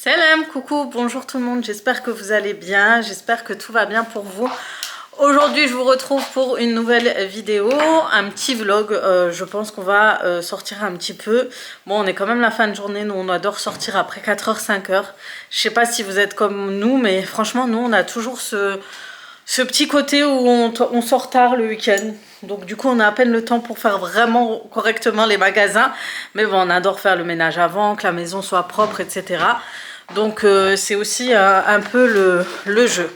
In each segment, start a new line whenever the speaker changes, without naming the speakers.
Salam, coucou, bonjour tout le monde, j'espère que vous allez bien, j'espère que tout va bien pour vous. Aujourd'hui je vous retrouve pour une nouvelle vidéo, un petit vlog, je pense qu'on va sortir un petit peu. Bon, on est quand même la fin de journée, nous on adore sortir après 4h, 5h. Je sais pas si vous êtes comme nous, mais franchement nous on a toujours ce petit côté où on sort tard le week-end. Donc du coup on a à peine le temps pour faire vraiment correctement les magasins. Mais bon, on adore faire le ménage avant, que la maison soit propre, etc. Donc c'est aussi un peu le jeu.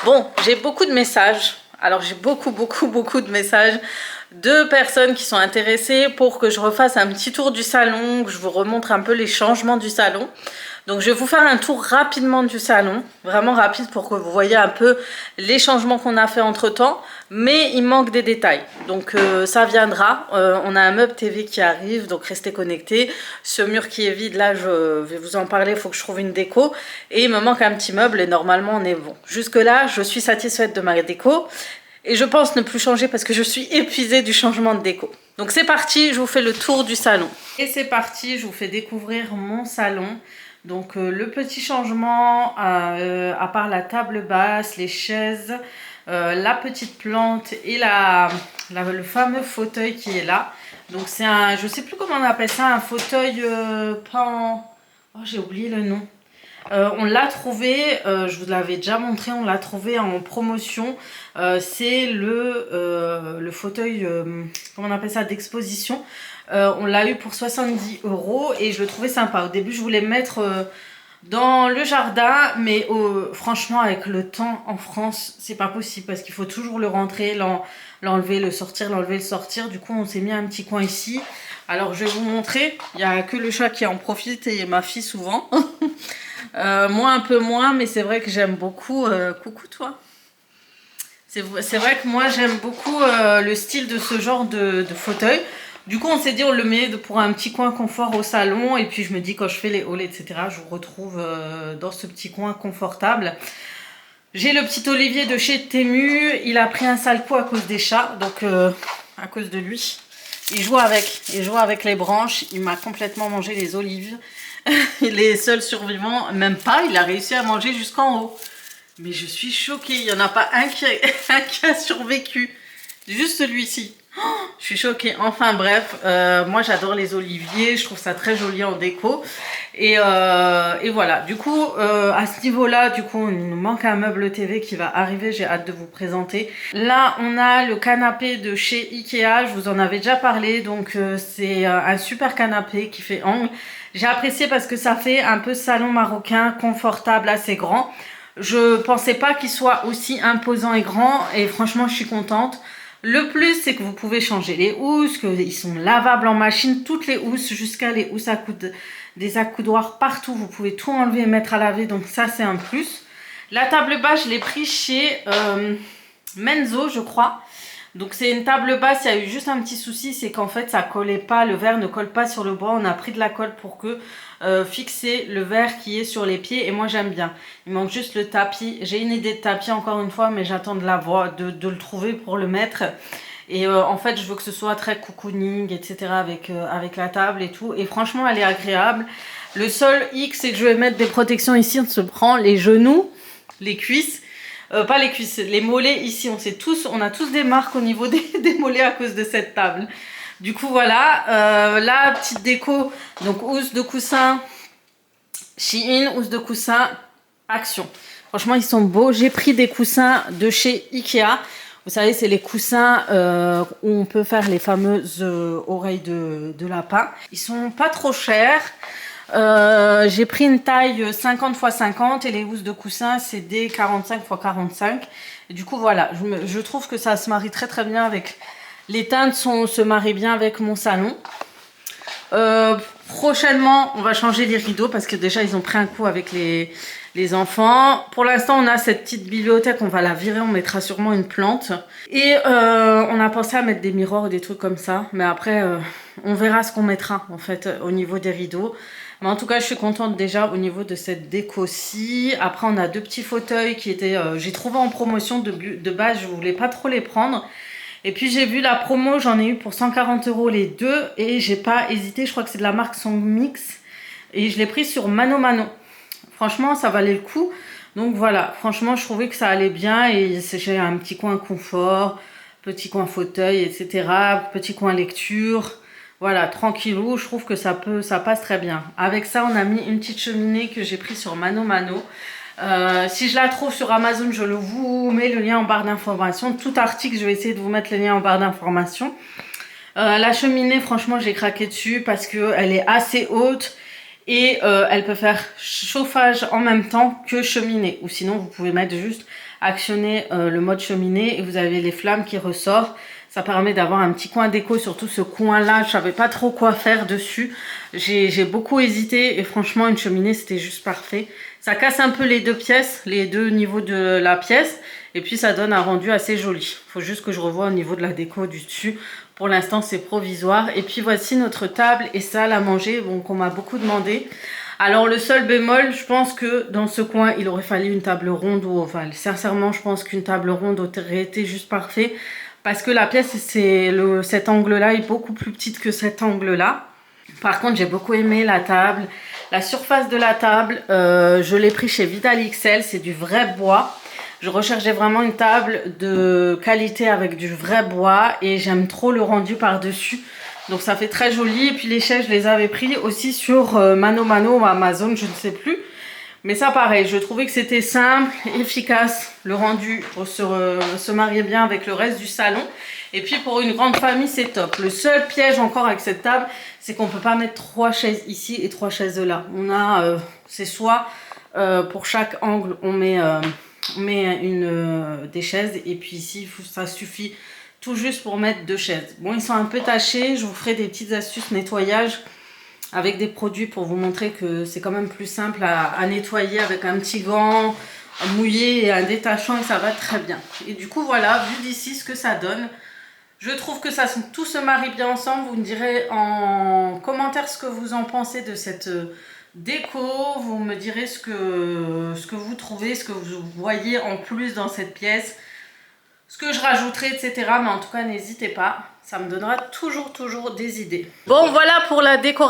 Bon, j'ai beaucoup de messages. Alors j'ai beaucoup de messages de personnes qui sont intéressées pour que je refasse un petit tour du salon, que je vous remontre un peu les changements du salon. Donc je vais vous faire un tour rapidement du salon, vraiment rapide pour que vous voyez un peu les changements qu'on a fait entre temps, mais il manque des détails, donc ça viendra. On a un meuble TV qui arrive, donc restez connectés. Ce mur qui est vide là, je vais vous en parler, il faut que je trouve une déco, et il me manque un petit meuble et normalement on est bon. Jusque là je suis satisfaite de ma déco et je pense ne plus changer parce que je suis épuisée du changement de déco. Donc c'est parti, je vous fais le tour du salon. Et c'est parti, je vous fais découvrir mon salon. Donc le petit changement, à part la table basse, les chaises, la petite plante et le fameux fauteuil qui est là. Donc c'est un, je sais plus comment on appelle ça, un fauteuil pas en... Oh, j'ai oublié le nom. On l'a trouvé, je vous l'avais déjà montré, on l'a trouvé en promotion. C'est le fauteuil, comment on appelle ça, d'exposition. On l'a eu pour 70 € et je le trouvais sympa. Au début, je voulais le mettre dans le jardin, mais franchement, avec le temps en France, c'est pas possible parce qu'il faut toujours le rentrer, l'enlever, le sortir, l'enlever, le sortir. Du coup, on s'est mis un petit coin ici. Alors, je vais vous montrer. Il n'y a que le chat qui en profite et ma fille souvent. Moi, un peu moins, mais c'est vrai que j'aime beaucoup. Coucou, toi. C'est vrai que moi, j'aime beaucoup le style de ce genre de fauteuil. Du coup, on s'est dit, on le met pour un petit coin confort au salon. Et puis, je me dis, quand je fais les hauls, etc., je vous retrouve dans ce petit coin confortable. J'ai le petit Olivier de chez Temu. Il a pris un sale coup à cause des chats. Donc, à cause de lui. Il joue avec les branches. Il m'a complètement mangé les olives. Il est seul survivant. Même pas, il a réussi à manger jusqu'en haut. Mais je suis choquée. Il n'y en a pas un qui a survécu. Juste celui-ci. Je suis choquée. Enfin bref, moi j'adore les oliviers, je trouve ça très joli en déco. Et voilà, du coup, à ce niveau-là, du coup, il nous manque un meuble TV qui va arriver, j'ai hâte de vous présenter. Là, on a le canapé de chez Ikea, je vous en avais déjà parlé, donc c'est un super canapé qui fait angle. J'ai apprécié parce que ça fait un peu salon marocain, confortable, assez grand. Je pensais pas qu'il soit aussi imposant et grand, et franchement, je suis contente. Le plus, c'est que vous pouvez changer les housses, qu'ils sont lavables en machine, toutes les housses, jusqu'à les housses des accoudoirs partout. Vous pouvez tout enlever et mettre à laver, donc ça, c'est un plus. La table basse, je l'ai pris chez Menzo, je crois. Donc c'est une table basse, il y a eu juste un petit souci, c'est qu'en fait, ça collait pas, le verre ne colle pas sur le bois. On a pris de la colle pour que fixer le verre qui est sur les pieds, et moi j'aime bien. Il manque juste le tapis. J'ai une idée de tapis encore une fois, mais j'attends de le trouver pour le mettre. Et en fait je veux que ce soit très cocooning, etc. avec la table et tout. Et franchement elle est agréable. Le seul hic, c'est que je vais mettre des protections ici. On se prend les genoux, les cuisses. Pas les cuisses, les mollets ici. On a tous des marques au niveau des mollets à cause de cette table. Du coup voilà, la petite déco, donc housse de coussin, Shein, housse de coussin, Action. Franchement ils sont beaux. J'ai pris des coussins de chez Ikea. Vous savez, c'est les coussins où on peut faire les fameuses oreilles de lapin. Ils sont pas trop chers. J'ai pris une taille 50 x 50 et les housses de coussin c'est des 45 x 45. Et du coup voilà, je trouve que ça se marie très bien avec... Les teintes se marient bien avec mon salon. Prochainement, on va changer les rideaux parce que déjà, ils ont pris un coup avec les enfants. Pour l'instant, on a cette petite bibliothèque. On va la virer. On mettra sûrement une plante. Et on a pensé à mettre des miroirs ou des trucs comme ça. Mais après, on verra ce qu'on mettra en fait au niveau des rideaux. Mais en tout cas, je suis contente déjà au niveau de cette déco-ci. Après, on a deux petits fauteuils qui étaient... j'ai trouvé en promotion de base. Je voulais pas trop les prendre. Et puis j'ai vu la promo, j'en ai eu pour 140 € les deux. Et j'ai pas hésité, je crois que c'est de la marque Song Mix. Et je l'ai pris sur Mano Mano. Franchement, ça valait le coup. Donc voilà, franchement, je trouvais que ça allait bien. Et j'ai un petit coin confort, petit coin fauteuil, etc. Petit coin lecture. Voilà, tranquillou, je trouve que ça passe très bien. Avec ça, on a mis une petite cheminée que j'ai prise sur Mano Mano. Si je la trouve sur Amazon, je vous mets le lien en barre d'information. Tout article, je vais essayer de vous mettre le lien en barre d'information. La cheminée, franchement, j'ai craqué dessus parce qu'elle est assez haute et elle peut faire chauffage en même temps que cheminée. Ou sinon, vous pouvez mettre juste actionner le mode cheminée et vous avez les flammes qui ressortent. Ça permet d'avoir un petit coin déco, surtout ce coin-là. Je savais pas trop quoi faire dessus. J'ai beaucoup hésité et franchement, une cheminée, c'était juste parfait. Ça casse un peu les deux pièces, les deux niveaux de la pièce. Et puis, ça donne un rendu assez joli. Il faut juste que je revoie au niveau de la déco du dessus. Pour l'instant, c'est provisoire. Et puis, voici notre table et salle à manger, bon, qu'on m'a beaucoup demandé. Alors, le seul bémol, je pense que dans ce coin, il aurait fallu une table ronde ou ovale. Sincèrement, je pense qu'une table ronde aurait été juste parfait. Parce que la pièce, cet angle-là est beaucoup plus petite que cet angle-là. Par contre, j'ai beaucoup aimé la table. La surface de la table, je l'ai pris chez Vidal XL, c'est du vrai bois. Je recherchais vraiment une table de qualité avec du vrai bois et j'aime trop le rendu par-dessus. Donc ça fait très joli. Et puis les chaises, je les avais pris aussi sur Mano Mano ou Amazon, je ne sais plus. Mais ça pareil, je trouvais que c'était simple, efficace, le rendu pour se marier bien avec le reste du salon. Et puis pour une grande famille, c'est top. Le seul piège encore avec cette table, c'est qu'on ne peut pas mettre 3 chaises ici et 3 chaises là. On a, c'est soit pour chaque angle, on met des chaises et puis ici, ça suffit tout juste pour mettre 2 chaises. Bon, ils sont un peu tachés, je vous ferai des petites astuces nettoyage avec des produits pour vous montrer que c'est quand même plus simple à nettoyer avec un petit gant mouillé et un détachant et ça va très bien. Et du coup voilà, vu d'ici ce que ça donne, je trouve que tout se marie bien ensemble. Vous me direz en commentaire ce que vous en pensez de cette déco, vous me direz ce que vous trouvez, ce que vous voyez en plus dans cette pièce, ce que je rajouterai, etc. Mais en tout cas, n'hésitez pas. Ça me donnera toujours des idées. Bon, voilà pour la déco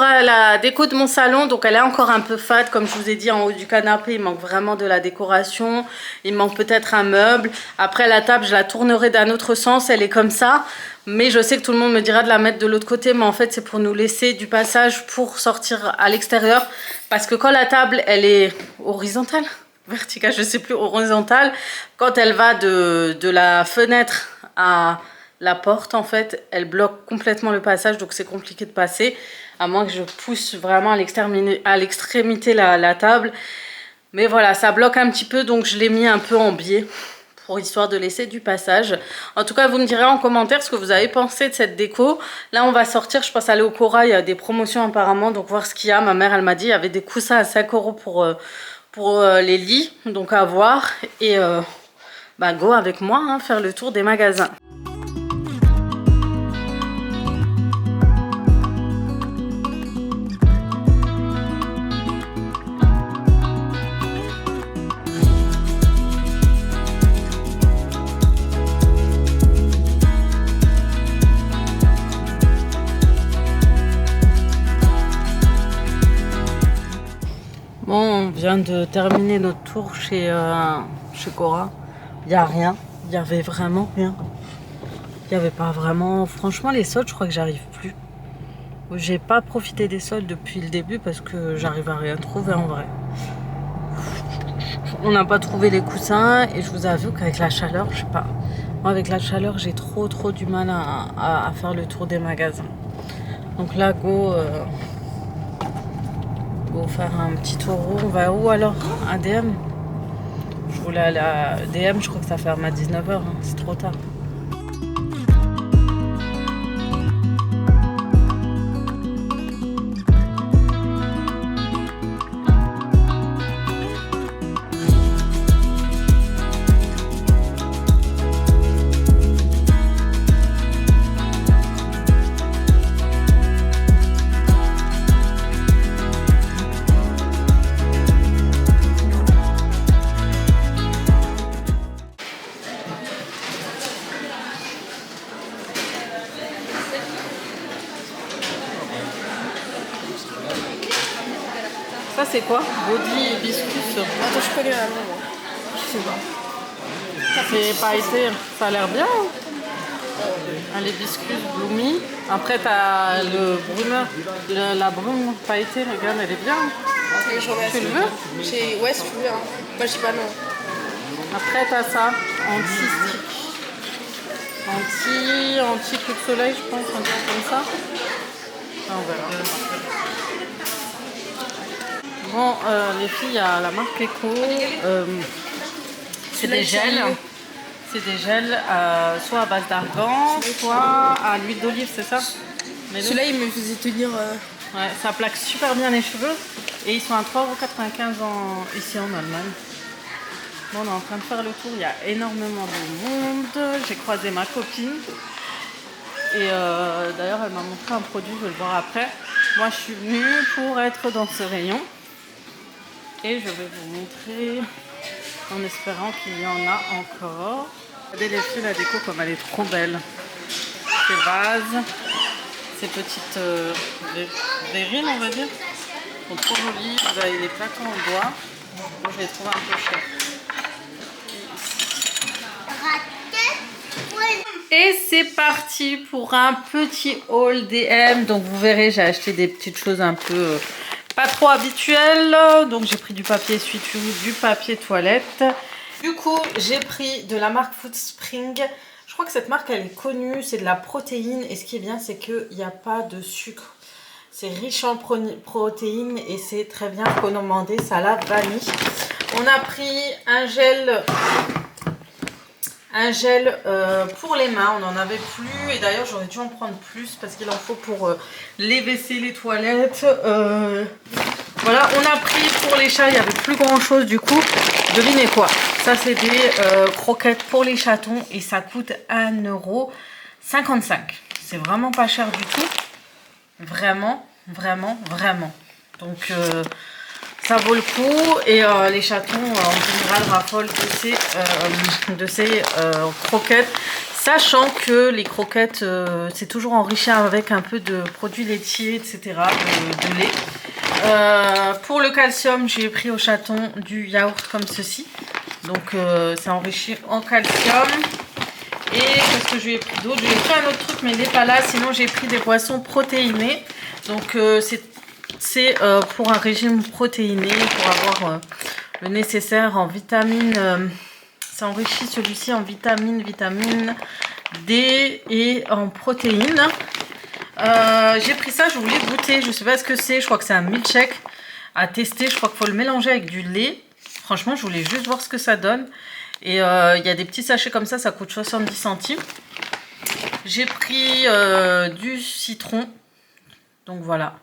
de mon salon. Donc, elle est encore un peu fade. Comme je vous ai dit, en haut du canapé, il manque vraiment de la décoration. Il manque peut-être un meuble. Après, la table, je la tournerai d'un autre sens. Elle est comme ça. Mais je sais que tout le monde me dira de la mettre de l'autre côté. Mais en fait, c'est pour nous laisser du passage pour sortir à l'extérieur. Parce que quand la table, elle est horizontale, verticale, je sais plus, horizontale, quand elle va de la fenêtre à la porte, en fait, elle bloque complètement le passage, donc c'est compliqué de passer, à moins que je pousse vraiment à l'extrémité la table. Mais voilà, ça bloque un petit peu, donc je l'ai mis un peu en biais, pour histoire de laisser du passage. En tout cas, vous me direz en commentaire ce que vous avez pensé de cette déco. Là, on va sortir, je pense aller au Cora, il y a des promotions apparemment, donc voir ce qu'il y a. Ma mère, elle m'a dit, il y avait des coussins à 5 € pour les lits, donc à voir. Et go avec moi, hein, faire le tour des magasins. Bon, on vient de terminer notre tour chez Cora. Il n'y a rien, il n'y avait vraiment rien. Il n'y avait pas vraiment... Franchement, les soldes, je crois que j'arrive plus. J'ai pas profité des soldes depuis le début parce que j'arrive à rien trouver en vrai. On n'a pas trouvé les coussins et je vous avoue qu'avec la chaleur, je sais pas. Moi, avec la chaleur, j'ai trop du mal à faire le tour des magasins. Donc là, go faire un petit tour. On va où alors? À DM? Je voulais aller à DM, je crois que ça ferme à 19 h, hein. C'est trop tard. Ça c'est quoi? Body hibiscus.
Attends, je connais un nom, moi. Je sais pas.
C'est pailleté, ça a l'air bien. Hein. Un hibiscus bloomy. Après t'as le brumeur, la brume pailletée, regarde, elle est bien. Tu le veux?
Ouais, si tu veux. Hein. Moi, je sais pas non.
Après t'as ça, anti-stick. Anti-coup de soleil, je pense, un truc comme ça. Ah, on verra. Bon, les filles, il y a la marque Eco. C'est des gels. C'est des gels soit à base d'argan, soit à l'huile d'olive, c'est ça?
Celui-là, il me faisait tenir...
Ouais, ça plaque super bien les cheveux. Et ils sont à 3,95 € ici en Allemagne. Bon, on est en train de faire le tour, il y a énormément de monde. J'ai croisé ma copine. Et d'ailleurs, elle m'a montré un produit, je vais le voir après. Moi, je suis venue pour être dans ce rayon. Et je vais vous montrer, en espérant qu'il y en a encore. Regardez les filles, la déco, comme elle est trop belle. Ces vases, ces petites verrines, on va dire, sont trop jolies. Vous avez les plaques en bois. Moi, je les trouve un peu chères. Et c'est parti pour un petit haul DM. Donc vous verrez, j'ai acheté des petites choses un peu pas trop habituelles. Donc j'ai pris du papier essuie-tout, du papier toilette. Du coup, j'ai pris de la marque Foodspring. Je crois que cette marque, elle est connue. C'est de la protéine. Et ce qui est bien, c'est qu'il n'y a pas de sucre. C'est riche en protéines et c'est très bien recommandé. Ça a la vanille. On a pris un gel pour les mains, on n'en avait plus et d'ailleurs j'aurais dû en prendre plus parce qu'il en faut pour les WC, les toilettes. Voilà, on a pris pour les chats, il n'y avait plus grand chose du coup. Devinez quoi? Ça c'est des croquettes pour les chatons et ça coûte 1,55 €. C'est vraiment pas cher du tout. Vraiment, vraiment, vraiment. Donc ça vaut le coup et les chatons en général raffolent de ces croquettes, sachant que les croquettes c'est toujours enrichi avec un peu de produits laitiers, etc., de lait. Pour le calcium, j'ai pris au chaton du yaourt comme ceci, donc c'est enrichi en calcium. Et qu'est-ce que je lui ai pris d'autre? J'ai pris un autre truc mais il n'est pas là, sinon j'ai pris des boissons protéinées, donc c'est pour un régime protéiné, pour avoir le nécessaire en vitamines. Ça enrichit celui-ci en vitamine D et en protéines. J'ai pris ça, je voulais goûter, je sais pas ce que c'est, je crois que c'est un milkshake à tester, je crois qu'il faut le mélanger avec du lait. Franchement, je voulais juste voir ce que ça donne. Et il y a des petits sachets comme ça coûte 70 centimes. J'ai pris du citron, donc voilà.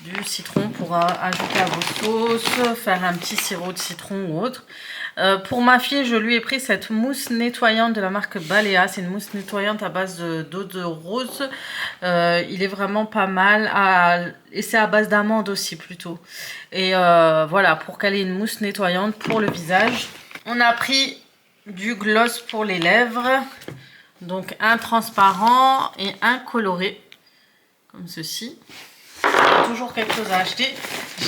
Du citron pour ajouter à vos sauces, faire un petit sirop de citron ou autre. Pour ma fille, je lui ai pris cette mousse nettoyante de la marque Balea. C'est une mousse nettoyante à base d'eau de rose. Il est vraiment pas mal. Et c'est à base d'amande aussi plutôt. Et voilà, pour qu'elle ait une mousse nettoyante pour le visage. On a pris du gloss pour les lèvres. Donc un transparent et un coloré. Comme ceci. Toujours quelque chose à acheter.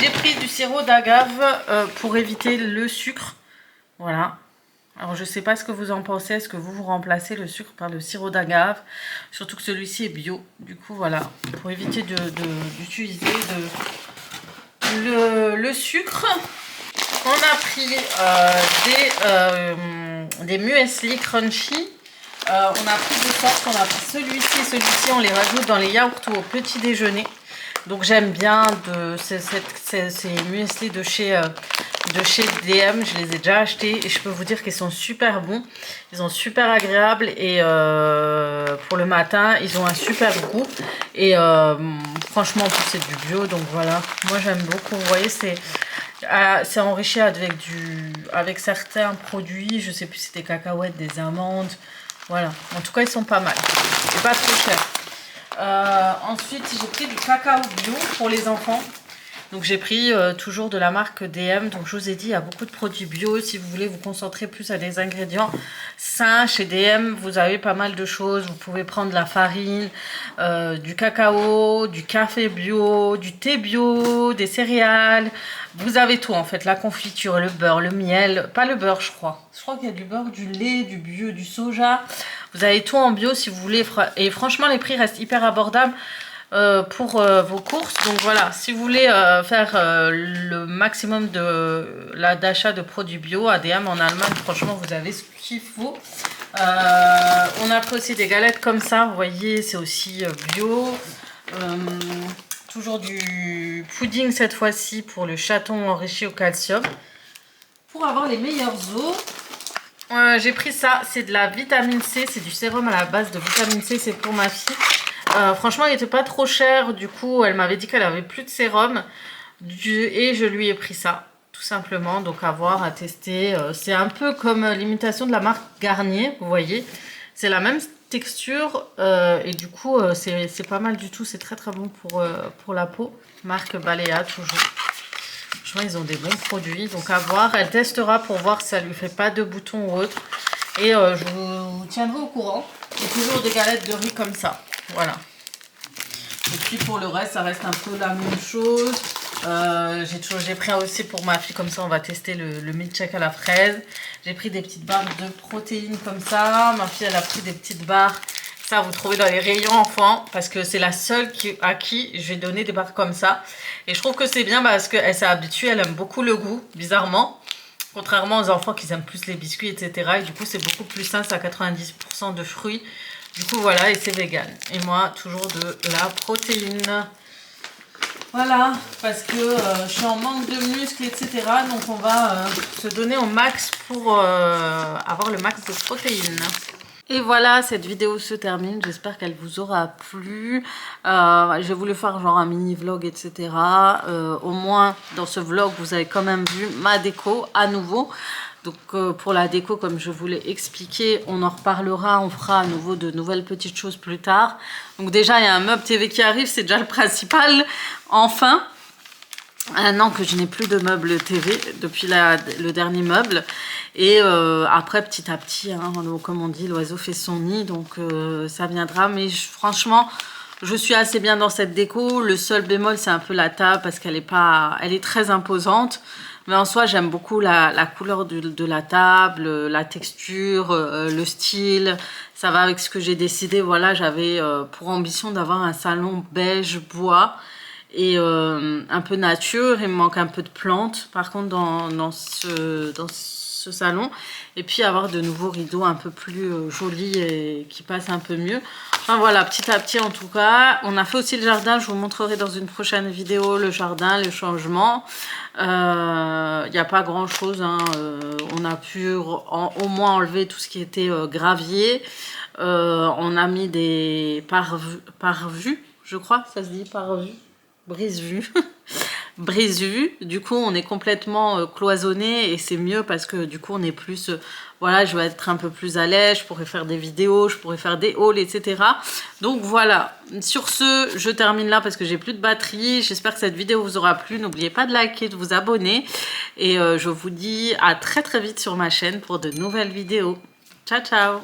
J'ai pris du sirop d'agave pour éviter le sucre. Voilà. Alors je sais pas ce que vous en pensez. Est-ce que vous remplacez le sucre par le sirop d'agave? Surtout que celui-ci est bio. Du coup voilà. Pour éviter d'utiliser le sucre. On a pris des muesli crunchy. On a pris deux sortes. On a pris celui-ci et celui-ci. On les rajoute dans les yaourts ou au petit déjeuner. Donc j'aime bien ces muesli de chez DM, je les ai déjà achetés et je peux vous dire qu'ils sont super bons. Ils sont super agréables et pour le matin, ils ont un super goût. Et franchement, en plus c'est du bio, donc voilà. Moi j'aime beaucoup, vous voyez, c'est enrichi avec certains produits. Je sais plus si c'est des cacahuètes, des amandes. Voilà, en tout cas ils sont pas mal. C'est pas trop cher. Ensuite j'ai pris du cacao bio pour les enfants Donc j'ai pris toujours de la marque DM. Donc je vous ai dit, il y a beaucoup de produits bio. Si vous voulez vous concentrer plus à des ingrédients sains, chez DM, vous avez pas mal de choses. Vous pouvez prendre de la farine, du cacao, du café bio, du thé bio, des céréales. Vous avez tout en fait, la confiture, le beurre, le miel. Pas le beurre, je crois. Je crois qu'il y a du beurre, du lait, du bio, du soja. Vous avez tout en bio si vous voulez. Et franchement, les prix restent hyper abordables. Pour vos courses. Donc voilà, si vous voulez faire le maximum d'achat de produits bio, ADM en Allemagne, franchement vous avez ce qu'il faut. On a pris aussi des galettes comme ça, vous voyez, c'est aussi bio. Toujours du pudding cette fois-ci pour le chaton enrichi au calcium. Pour avoir les meilleurs os, j'ai pris ça, c'est de la vitamine C, c'est du sérum à la base de vitamine C, c'est pour ma fille. Franchement, il n'était pas trop cher. Du coup, elle m'avait dit qu'elle avait plus de sérum. Et je lui ai pris ça, tout simplement. Donc, à voir, à tester. C'est un peu comme l'imitation de la marque Garnier, vous voyez. C'est la même texture. Et du coup, c'est pas mal du tout. C'est très, très bon pour la peau. Marque Balea, toujours. Franchement, ils ont des bons produits. Donc, à voir. Elle testera pour voir si ça lui fait pas de boutons ou autre. Et je vous tiendrai au courant. Et toujours des galettes de riz comme ça. Voilà. Et puis pour le reste, ça reste un peu la même chose. J'ai pris aussi pour ma fille, comme ça on va tester le milkshake à la fraise. J'ai pris des petites barres de protéines comme ça. Ma fille elle a pris des petites barres. Ça vous trouvez dans les rayons enfants parce que c'est la seule à qui je vais donner des barres comme ça. Et je trouve que c'est bien parce qu'elle s'est habituée, elle aime beaucoup le goût, bizarrement. Contrairement aux enfants qui aiment plus les biscuits, etc. Et du coup c'est beaucoup plus sain, c'est à 90% de fruits. Du coup, voilà, et c'est vegan. Et moi, toujours de la protéine. Voilà, parce que je suis en manque de muscles, etc. Donc, on va se donner au max pour avoir le max de protéines. Et voilà, cette vidéo se termine. J'espère qu'elle vous aura plu. J'ai voulu faire genre un mini vlog, etc. Au moins, dans ce vlog, vous avez quand même vu ma déco à nouveau. Donc pour la déco, comme je vous l'ai expliqué, on en reparlera, on fera à nouveau de nouvelles petites choses plus tard. Donc déjà, il y a un meuble TV qui arrive, c'est déjà le principal. Enfin, un an que je n'ai plus de meuble TV depuis le dernier meuble. Et après, petit à petit, hein, comme on dit, l'oiseau fait son nid, donc ça viendra. Mais franchement, je suis assez bien dans cette déco. Le seul bémol, c'est un peu la table parce qu'elle est très imposante. Mais en soi, j'aime beaucoup la couleur de la table, la texture, le style. Ça va avec ce que j'ai décidé. Voilà, j'avais pour ambition d'avoir un salon beige bois et un peu nature. Il me manque un peu de plantes, par contre, dans ce salon. Et puis avoir de nouveaux rideaux un peu plus jolis et qui passent un peu mieux. Enfin voilà, petit à petit en tout cas. On a fait aussi le jardin, je vous montrerai dans une prochaine vidéo le jardin, le changement. Il n'y a pas grand chose, hein. On a pu au moins enlever tout ce qui était gravier. On a mis des pare-vues, je crois, ça se dit pare-vue, brise-vue. Brise-vue, du coup on est complètement cloisonné et c'est mieux parce que du coup on est plus, voilà, je vais être un peu plus à l'aise, je pourrais faire des vidéos, je pourrais faire des hauls, etc. Donc voilà, sur ce, je termine là parce que j'ai plus de batterie. J'espère que cette vidéo vous aura plu, n'oubliez pas de liker, de vous abonner et je vous dis à très très vite sur ma chaîne pour de nouvelles vidéos. Ciao ciao.